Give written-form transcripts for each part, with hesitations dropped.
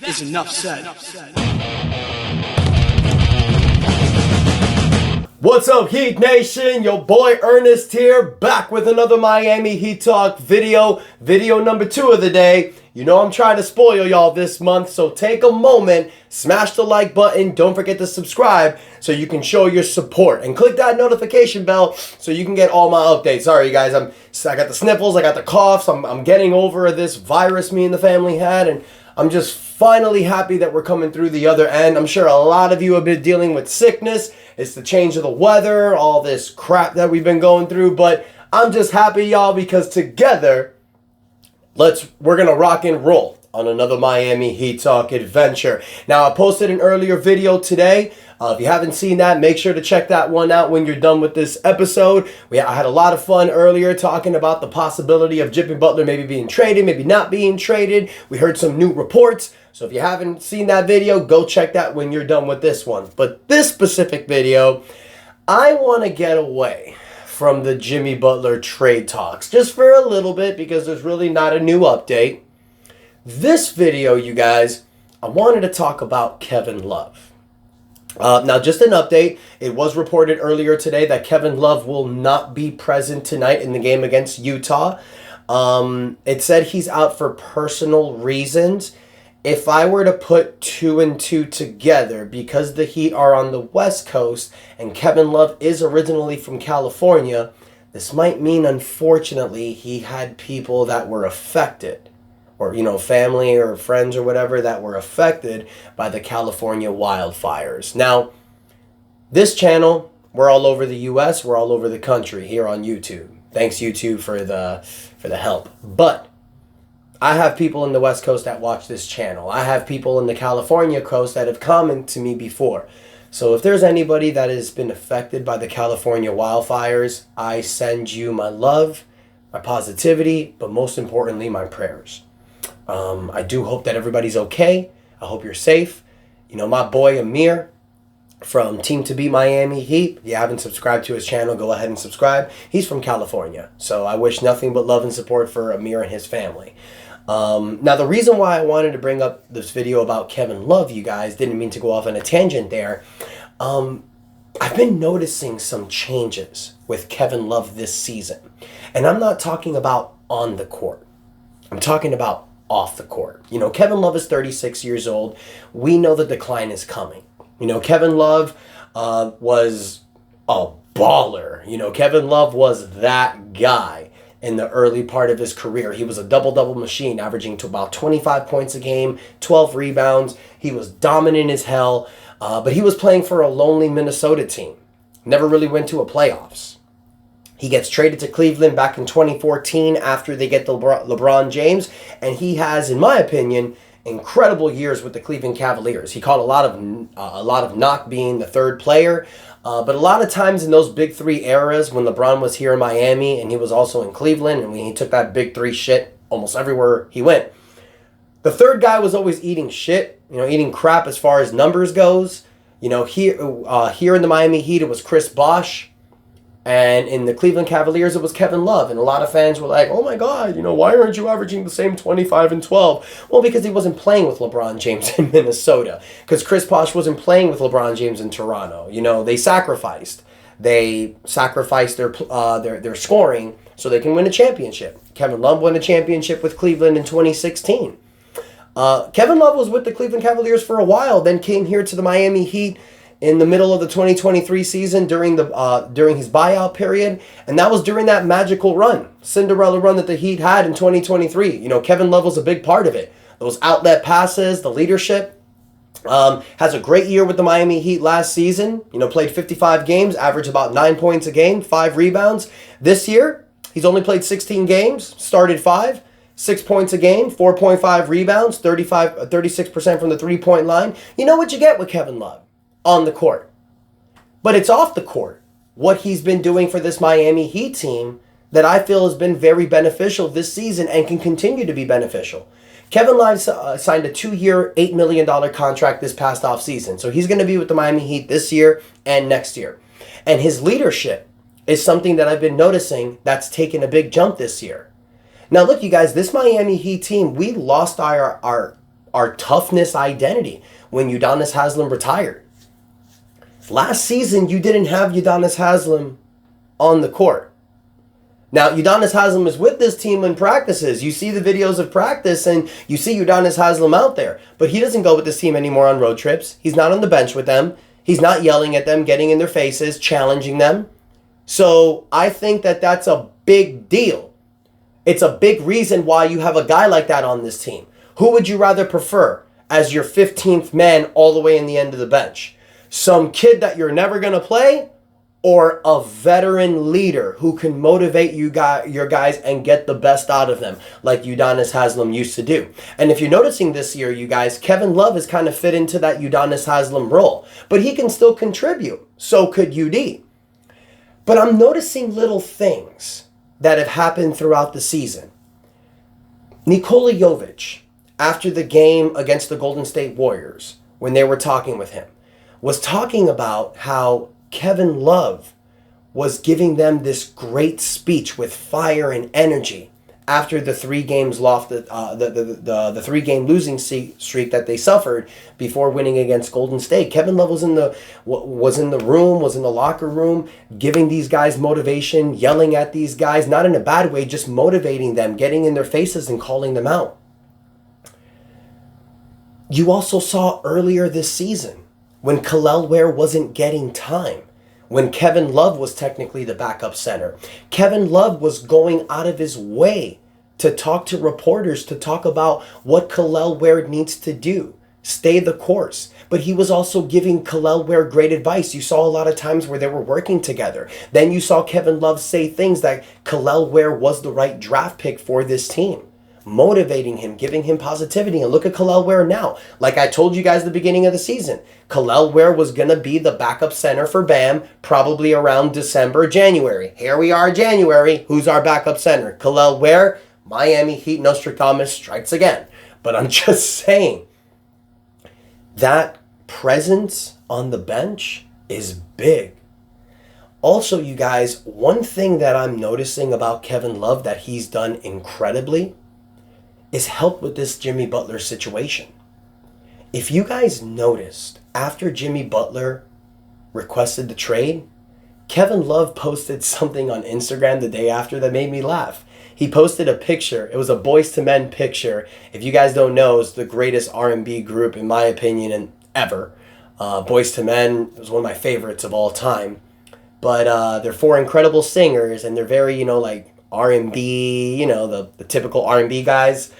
is enough said. What's up, Heat Nation? Your boy Ernest here, back with another Miami Heat Talk video number 2 of the day. You know I'm trying to spoil y'all this month, so take a moment, smash the like button, don't forget to subscribe so you can show your support, and click that notification bell so you can get all my updates. Sorry, you guys, I got the sniffles, I got the coughs, I'm getting over this virus me and the family had, and I'm just finally happy that we're coming through the other end. I'm sure a lot of you have been dealing with sickness. It's the change of the weather, all this crap that we've been going through, but I'm just happy, y'all, because together, we're gonna rock and roll on another Miami Heat Talk adventure. Now, I posted an earlier video today. If you haven't seen that, make sure to check that one out when you're done with this episode. I had a lot of fun earlier talking about the possibility of Jimmy Butler maybe being traded, maybe not being traded. We heard some new reports. So if you haven't seen that video, go check that when you're done with this one. But this specific video, I want to get away from the Jimmy Butler trade talks just for a little bit because there's really not a new update. This video, you guys, I wanted to talk about Kevin Love. Now, just an update. It was reported earlier today that Kevin Love will not be present tonight in the game against Utah. It said he's out for personal reasons. If I were to put 2 and 2 together, because the Heat are on the West Coast and Kevin Love is originally from California, this might mean, unfortunately, he had people that were affected, or, family or friends or whatever that were affected by the California wildfires. Now, this channel, we're all over the U.S., we're all over the country here on YouTube. Thanks, YouTube, for the help. But I have people in the West Coast that watch this channel. I have people in the California coast that have commented to me before. So if there's anybody that has been affected by the California wildfires, I send you my love, my positivity, but most importantly, my prayers. I do hope that everybody's okay. I hope you're safe. My boy Amir from Team to Beat Miami Heat. If you haven't subscribed to his channel, go ahead and subscribe. He's from California. So I wish nothing but love and support for Amir and his family. Now, the reason why I wanted to bring up this video about Kevin Love, you guys, didn't mean to go off on a tangent there. I've been noticing some changes with Kevin Love this season. And I'm not talking about on the court. I'm talking about off the court. Kevin Love is 36 years old. We know the decline is coming. Kevin Love was a baller. Kevin Love was that guy in the early part of his career. He was a double-double machine, averaging to about 25 points a game, 12 rebounds. He was dominant as hell, but he was playing for a lonely Minnesota team. Never really went to a playoffs. He gets traded to Cleveland back in 2014 after they get LeBron James, and he has, in my opinion, incredible years with the Cleveland Cavaliers. He caught a lot of knock being the third player, but a lot of times in those big three eras when LeBron was here in Miami and he was also in Cleveland and when he took that big three shit almost everywhere he went, the third guy was always eating shit, eating crap as far as numbers goes. Here in the Miami Heat it was Chris Bosh. And in the Cleveland Cavaliers, it was Kevin Love. And a lot of fans were like, oh my God, why aren't you averaging the same 25 and 12? Well, because he wasn't playing with LeBron James in Minnesota. Because Chris Bosh wasn't playing with LeBron James in Toronto. They sacrificed. They sacrificed their scoring so they can win a championship. Kevin Love won a championship with Cleveland in 2016. Kevin Love was with the Cleveland Cavaliers for a while, then came here to the Miami Heat in the middle of the 2023 season during his buyout period, and that was during that magical run, Cinderella run that the Heat had in 2023. Kevin Love was a big part of it. Those outlet passes, the leadership. Has a great year with the Miami Heat last season. Played 55 games, averaged about 9 points a game, 5 rebounds. This year, he's only played 16 games, started 5, 6 points a game, 4.5 rebounds, 36% from the three-point line. You know what you get with Kevin Love on the court. But it's off the court, what he's been doing for this Miami Heat team that I feel has been very beneficial this season and can continue to be beneficial. Kevin Love signed a 2-year, $8 million contract this past offseason. So he's going to be with the Miami Heat this year and next year. And his leadership is something that I've been noticing that's taken a big jump this year. Now, look, you guys, this Miami Heat team, we lost our our toughness identity when Udonis Haslem retired. Last season, you didn't have Udonis Haslem on the court. Now, Udonis Haslem is with this team in practices. You see the videos of practice and you see Udonis Haslem out there. But he doesn't go with this team anymore on road trips. He's not on the bench with them. He's not yelling at them, getting in their faces, challenging them. So I think that that's a big deal. It's a big reason why you have a guy like that on this team. Who would you rather prefer as your 15th man all the way in the end of the bench? Some kid that you're never going to play, or a veteran leader who can motivate your guys and get the best out of them, like Udonis Haslem used to do. And if you're noticing this year, you guys, Kevin Love has kind of fit into that Udonis Haslem role, but he can still contribute. So could UD. But I'm noticing little things that have happened throughout the season. Nikola Jovic, after the game against the Golden State Warriors, when they were talking with him, was talking about how Kevin Love was giving them this great speech with fire and energy after the 3 games lost, the 3-game losing streak that they suffered before winning against Golden State. Kevin Love was in the locker room, giving these guys motivation, yelling at these guys, not in a bad way, just motivating them, getting in their faces and calling them out. You also saw earlier this season, when Kel'el Ware wasn't getting time, when Kevin Love was technically the backup center, Kevin Love was going out of his way to talk to reporters, to talk about what Kel'el Ware needs to do, stay the course. But he was also giving Kel'el Ware great advice. You saw a lot of times where they were working together. Then you saw Kevin Love say things that Kel'el Ware was the right draft pick for this team, motivating him, giving him positivity. And look at Kel'el Ware now. Like I told you guys at the beginning of the season, Kel'el Ware was going to be the backup center for Bam probably around December, January. Here we are, January. Who's our backup center? Kel'el Ware. Miami Heat Nostradamus strikes again. But I'm just saying, that presence on the bench is big. Also, you guys, one thing that I'm noticing about Kevin Love that he's done incredibly is help with this Jimmy Butler situation. If you guys noticed, after Jimmy Butler requested the trade, Kevin Love posted something on Instagram the day after that made me laugh. He posted a picture. It was a Boyz II Men picture. If you guys don't know, it's the greatest R&B group, in my opinion, and ever. Boyz II Men was one of my favorites of all time. But they're 4 incredible singers, and they're very, like R&B, the typical R&B guys.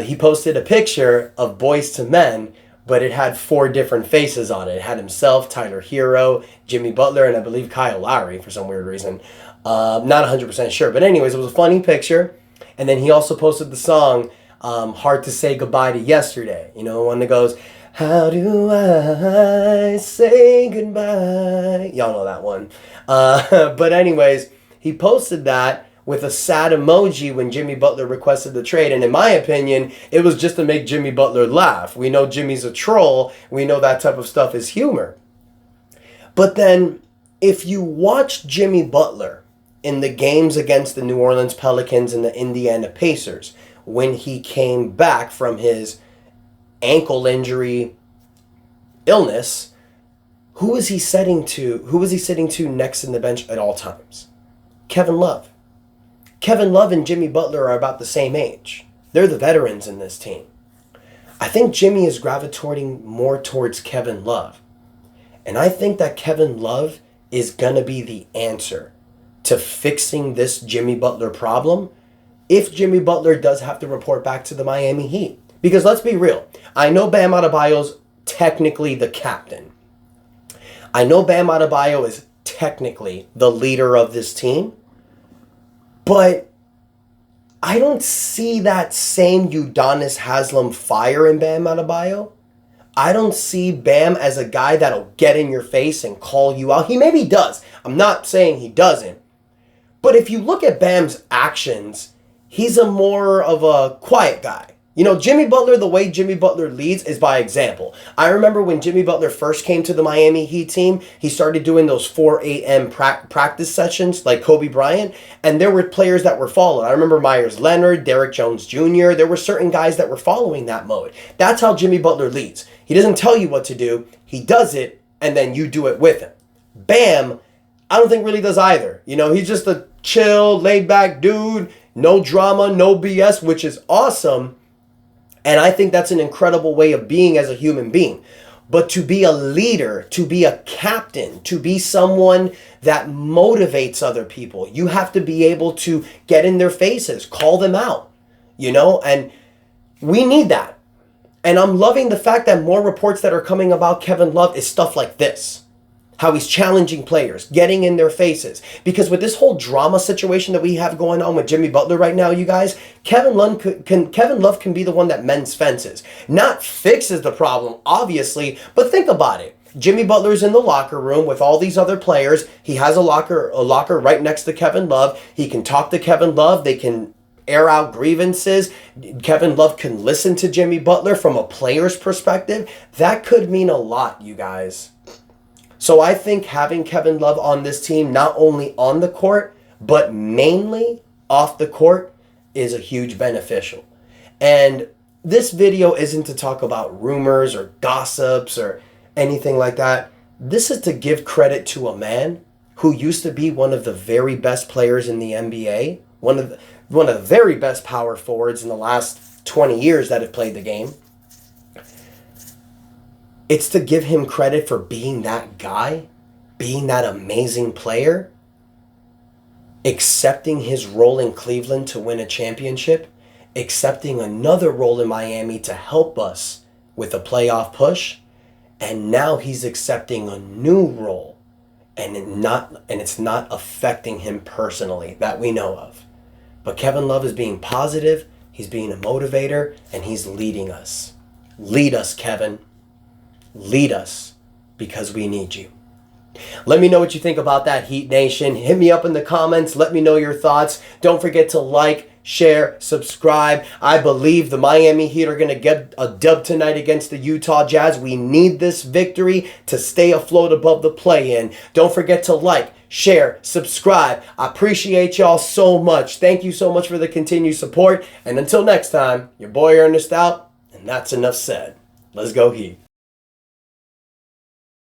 He posted a picture of Boyz II Men, but it had 4 different faces on it. It had himself, Tyler Hero, Jimmy Butler, and I believe Kyle Lowry for some weird reason. Not 100% sure. But anyways, it was a funny picture. And then he also posted the song, Hard to Say Goodbye to Yesterday. The one that goes, how do I say goodbye? Y'all know that one. But anyways, he posted that with a sad emoji when Jimmy Butler requested the trade. And in my opinion, it was just to make Jimmy Butler laugh. We know Jimmy's a troll. We know that type of stuff is humor. But then if you watch Jimmy Butler in the games against the New Orleans Pelicans and the Indiana Pacers, when he came back from his ankle injury illness, who was he sitting to next in the bench at all times? Kevin Love. Kevin Love and Jimmy Butler are about the same age. They're the veterans in this team. I think Jimmy is gravitating more towards Kevin Love. And I think that Kevin Love is going to be the answer to fixing this Jimmy Butler problem if Jimmy Butler does have to report back to the Miami Heat. Because let's be real. I know Bam Adebayo's technically the captain. I know Bam Adebayo is technically the leader of this team. But I don't see that same Udonis Haslem fire in Bam Adebayo. I don't see Bam as a guy that'll get in your face and call you out. He maybe does. I'm not saying he doesn't. But if you look at Bam's actions, he's a more of a quiet guy. You know, Jimmy Butler, the way Jimmy Butler leads is by example. I remember when Jimmy Butler first came to the Miami Heat team, he started doing those 4 a.m. practice sessions like Kobe Bryant, and there were players that were following. I remember Myers Leonard, Derrick Jones Jr., there were certain guys that were following that mode. That's how Jimmy Butler leads. He doesn't tell you what to do, he does it, and then you do it with him. Bam, I don't think really does either. You know, he's just a chill, laid-back dude, no drama, no BS, which is awesome. And I think that's an incredible way of being as a human being. But to be a leader, to be a captain, to be someone that motivates other people, you have to be able to get in their faces, call them out, you know, and we need that. And I'm loving the fact that more reports that are coming about Kevin Love is stuff like this. How he's challenging players, getting in their faces. Because with this whole drama situation that we have going on with Jimmy Butler right now, you guys, Kevin Love can be the one that mends fences. Not fixes the problem, obviously, but think about it. Jimmy Butler's in the locker room with all these other players. He has a locker right next to Kevin Love. He can talk to Kevin Love. They can air out grievances. Kevin Love can listen to Jimmy Butler from a player's perspective. That could mean a lot, you guys. So I think having Kevin Love on this team, not only on the court, but mainly off the court, is a huge beneficial. And this video isn't to talk about rumors or gossips or anything like that. This is to give credit to a man who used to be one of the very best players in the NBA, one of the very best power forwards in the last 20 years that have played the game. It's to give him credit for being that guy, being that amazing player, accepting his role in Cleveland to win a championship, accepting another role in Miami to help us with a playoff push, and now he's accepting a new role, and it's not affecting him personally that we know of. But Kevin Love is being positive, he's being a motivator, and he's leading us. Lead us, Kevin. Lead us, because we need you. Let me know what you think about that, Heat Nation. Hit me up in the comments. Let me know your thoughts. Don't forget to like, share, subscribe. I believe the Miami Heat are going to get a dub tonight against the Utah Jazz. We need this victory to stay afloat above the play-in. Don't forget to like, share, subscribe. I appreciate y'all so much. Thank you so much for the continued support. And until next time, your boy Ernest out, and that's enough said. Let's go Heat.